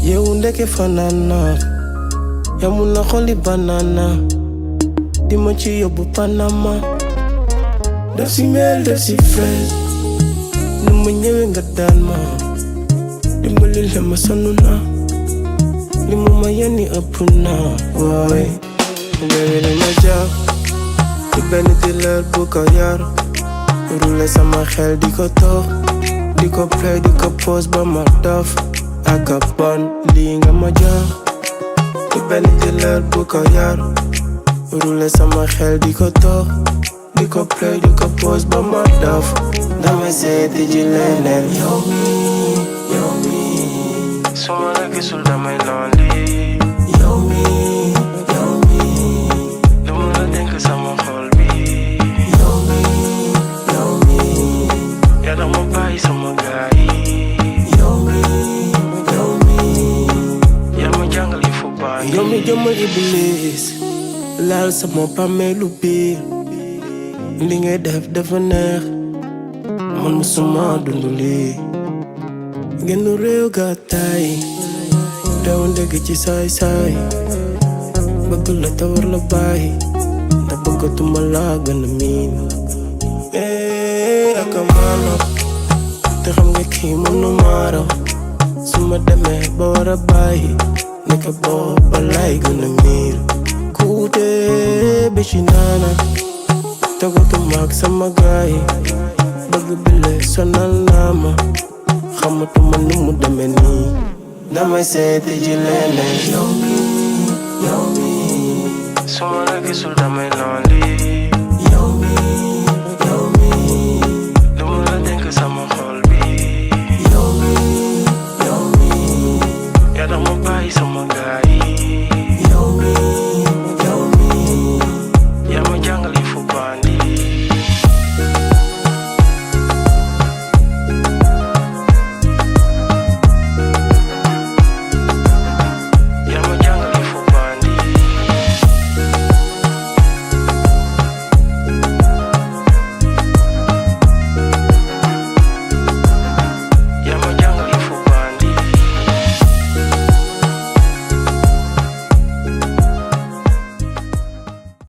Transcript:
Yewu ndeke fanana yamuna xoli banana di ma ci yóbbu Panama def si mel def si fresh nu ma ñëwee nga daan ma dimbali la ma sonn na li mu ma yenni ëpp na waay léegi li ma jàpp ci benn dealer bu ko yar roulé sama xel di ko toog di ko play di ko pose ba ma dof aka bon lii nga ma jox ci benn dealer bu ko yar roulé sama xel di ko toog di ko play di ko pose ba ma dof damay seeti ji leneen yow mi su ma la gisul damay lonely yow mi lu ma la dénk sama xol bi yow mi yaa dama bàyyi sama gaay yow mi jëmmal iblis laal sama bàmmeelu biir li ngay def dafa neex man musuma dund lii genn réew gàttaay daw ndégg ci saay-saay bëgg la te war la bàyyi te bëggatuma laa gën a miin aka maano te xam nga kii mënu maaraw su ma demee ba war a bàyyi nekk booba lay gën a miir kuute bi ci naana togatuma ak sama gaay bëgg bile sonal naa ma xamatuma nu mu demee nii damay seeti ji leneen yow mi su ma la gisul damay lonely yow mi